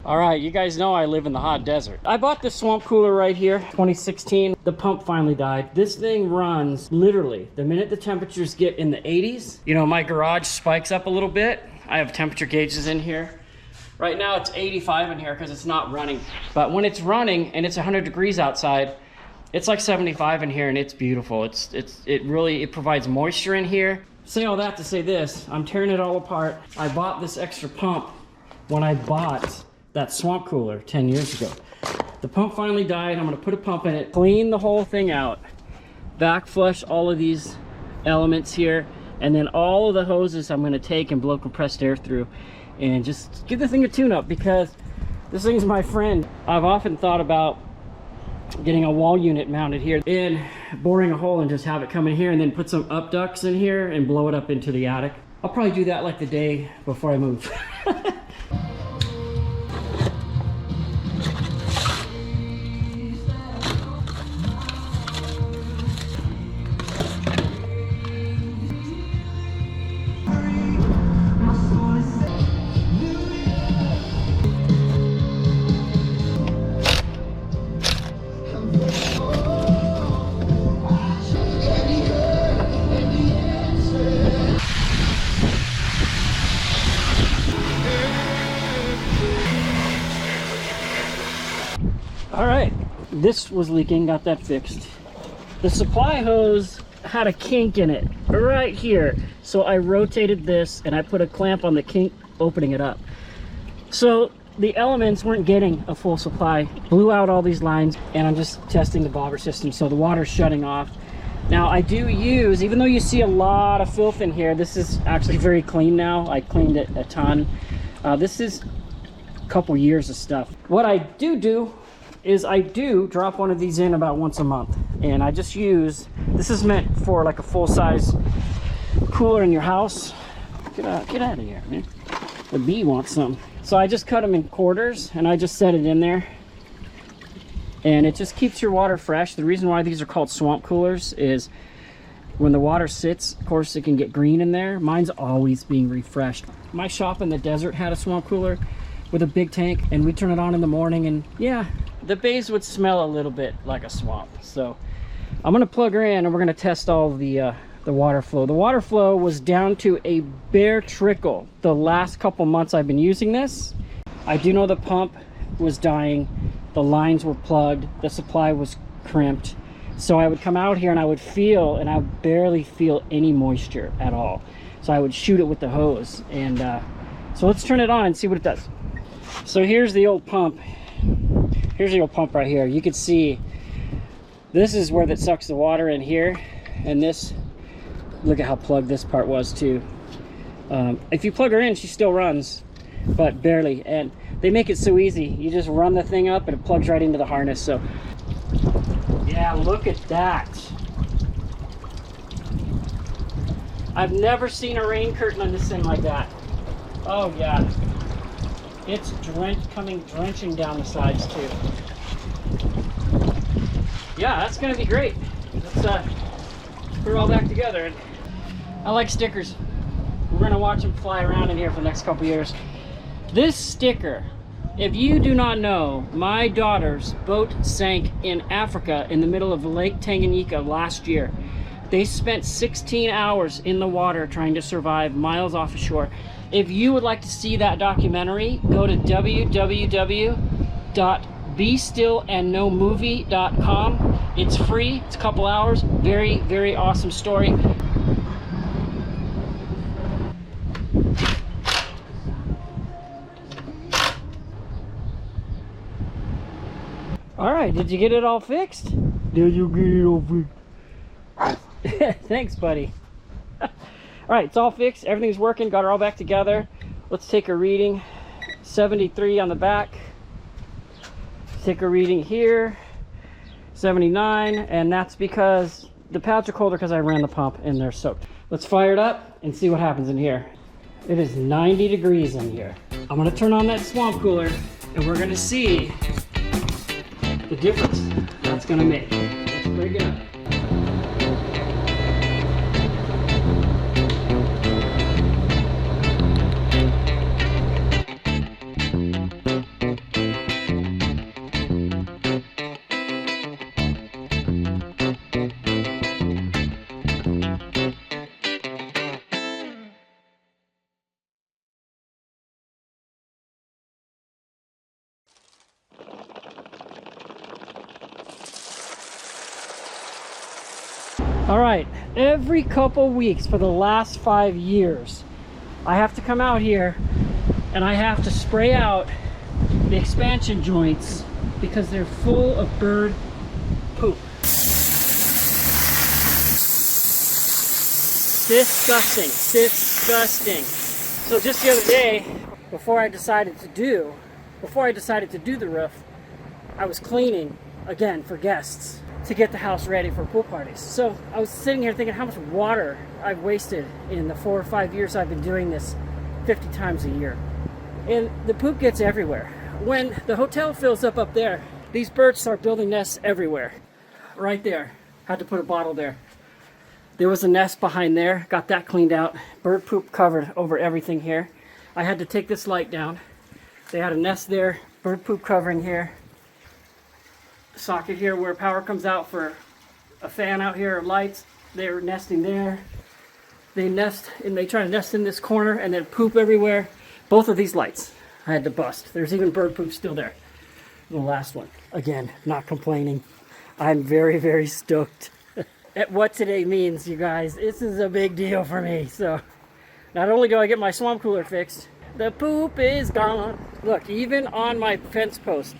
All right, you guys know I live in the hot desert. I bought this swamp cooler right here, 2016. The pump finally died. This thing runs literally the minute the temperatures get in the 80s. You know, my garage spikes up a little bit. I have temperature gauges in here. Right now it's 85 in here because it's not running. But when it's running and it's 100 degrees outside, it's like 75 in here and it's beautiful. It provides moisture in here. Say all that to say this, I'm tearing it all apart. I bought this extra pump when I bought that swamp cooler 10 years ago. The pump finally died. I'm gonna put a pump in it, clean the whole thing out, back flush all of these elements here, and then all of the hoses I'm gonna take and blow compressed air through and just give the thing a tune-up, because this thing's my friend. I've often thought about getting a wall unit mounted here and boring a hole and just have it come in here and then put some up ducts in here and blow it up into the attic. I'll probably do that like the day before I move. All right, this was leaking, got that fixed. The supply hose had a kink in it right here. So I rotated this and I put a clamp on the kink, opening it up. So the elements weren't getting a full supply. Blew out all these lines, and I'm just testing the bobber system. So the water's shutting off. Now I do use, even though you see a lot of filth in here, this is actually very clean now. I cleaned it a ton. This is a couple years of stuff. What I do is I do drop one of these in about once a month, and I just use, this is meant for like a full-size cooler in your house. Get out of here, man. The bee wants some. So I just cut them in quarters and I just set it in there, and it just keeps your water fresh. The reason why these are called swamp coolers is when the water sits, of course, it can get green in there. Mine's always being refreshed. My shop in the desert had a swamp cooler with a big tank, and we turn it on in the morning, and yeah, the bays would smell a little bit like a swamp. So I'm gonna plug her in and we're gonna test all the water flow. The water flow was down to a bare trickle the last couple months I've been using this. I do know the pump was dying, the lines were plugged, the supply was crimped. So I would come out here and I would feel, and I would barely feel any moisture at all. So I would shoot it with the hose, and so let's turn it on and see what it does. So here's the old pump. Here's the old pump right here. You can see this is where that sucks the water in here, and this, look at how plugged this part was too. If you plug her in, she still runs, but barely. And they make it so easy. You just run the thing up and it plugs right into the harness. So yeah, look at that. I've never seen a rain curtain on this thing like that. Oh yeah. It's drenching down the sides too. Yeah, that's gonna be great. Let's put it all back together. I like stickers. We're gonna watch them fly around in here for the next couple years. This sticker, if you do not know, my daughter's boat sank in Africa in the middle of Lake Tanganyika last year. They spent 16 hours in the water trying to survive miles offshore. If you would like to see that documentary, go to www.bestillandknowmovie.com. It's free, it's a couple hours. Very, very awesome story. All right, did you get it all fixed? Did you get it all fixed? Thanks, buddy. All right, it's all fixed. Everything's working. Got her all back together. Let's take a reading. 73 on the back. Take a reading here. 79, and that's because the pads are colder because I ran the pump and they're soaked. Let's fire it up and see what happens in here. It is 90 degrees in here. I'm gonna turn on that swamp cooler and we're gonna see the difference that's gonna make. Let's break it up. All right, every couple weeks for the last 5 years, I have to come out here and I have to spray out the expansion joints because they're full of bird poop. Disgusting, disgusting. So just the other day, before I decided to do the roof, I was cleaning again for guests to get the house ready for pool parties. So I was sitting here thinking how much water I've wasted in the 4 or 5 years I've been doing this 50 times a year. And the poop gets everywhere. When the hotel fills up there, these birds start building nests everywhere. Right there. Had to put a bottle there. There was a nest behind there. Got that cleaned out. Bird poop covered over everything here. I had to take this light down. They had a nest there. Bird poop covering here. Socket here where power comes out for a fan out here or lights. They're nesting there. They nest and they try to nest in this corner and then poop everywhere. Both of these lights I had to bust. There's even bird poop still there. The last one. Again, not complaining. I'm very, very stoked at what today means, you guys. This is a big deal for me. So not only do I get my swamp cooler fixed, the poop is gone. Look, even on my fence post,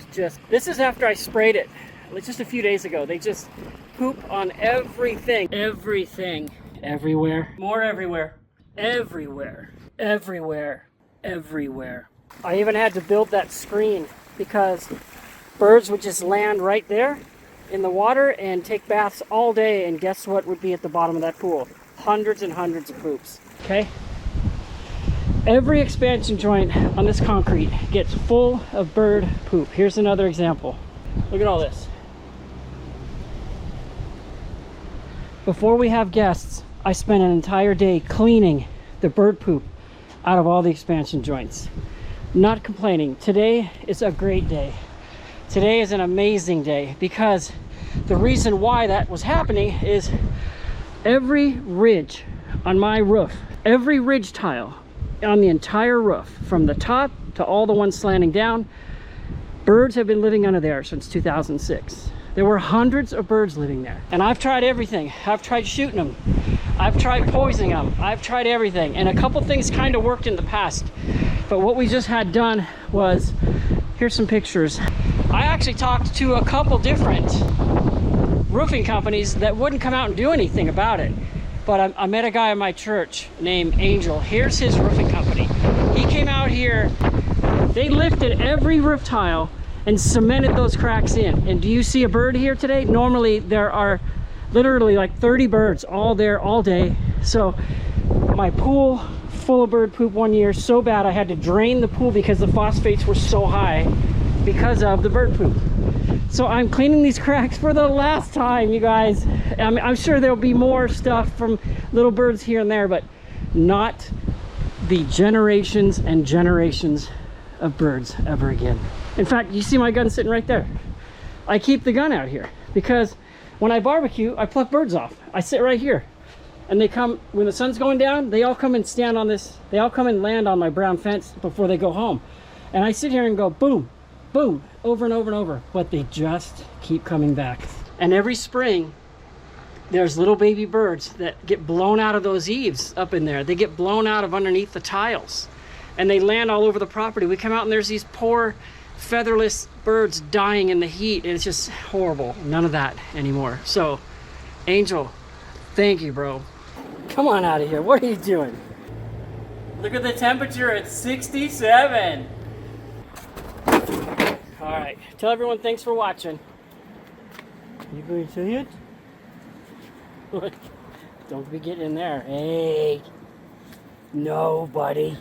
this is after I sprayed it. It's just a few days ago. They just poop on everything. Everything. Everywhere. More everywhere. Everywhere. Everywhere. Everywhere. I even had to build that screen because birds would just land right there in the water and take baths all day, and guess what would be at the bottom of that pool? Hundreds and hundreds of poops. Okay? Every expansion joint on this concrete gets full of bird poop. Here's another example. Look at all this. Before we have guests, I spend an entire day cleaning the bird poop out of all the expansion joints. Not complaining. Today is a great day. Today is an amazing day because the reason why that was happening is every ridge on my roof, every ridge tile on the entire roof, from the top to all the ones slanting down, birds have been living under there since 2006. There were hundreds of birds living there. And I've tried everything. I've tried shooting them. I've tried poisoning them. I've tried everything. And a couple things kind of worked in the past. But what we just had done was, here's some pictures. I actually talked to a couple different roofing companies that wouldn't come out and do anything about it. But I met a guy in my church named Angel. Here's his roofing company. He came out here. They lifted every roof tile and cemented those cracks in. And do you see a bird here today? Normally there are literally like 30 birds all there all day. So my pool full of bird poop one year, so bad I had to drain the pool because the phosphates were so high because of the bird poop. So I'm cleaning these cracks for the last time, you guys. I'm sure there'll be more stuff from little birds here and there, but not the generations and generations of birds ever again. In fact, you see my gun sitting right there. I keep the gun out here because when I barbecue, I pluck birds off. I sit right here. And they come, when the sun's going down, they all come and stand on this, they all come and land on my brown fence before they go home. And I sit here and go boom, boom, over and over and over. But they just keep coming back. And every spring, there's little baby birds that get blown out of those eaves up in there. They get blown out of underneath the tiles. And they land all over the property. We come out and there's these poor featherless birds dying in the heat. And it's just horrible. None of that anymore. So, Angel, thank you, bro. Come on out of here. What are you doing? Look at the temperature. It's 67. All right. Tell everyone thanks for watching. You going to say it? Don't be getting in there. Hey. No, buddy.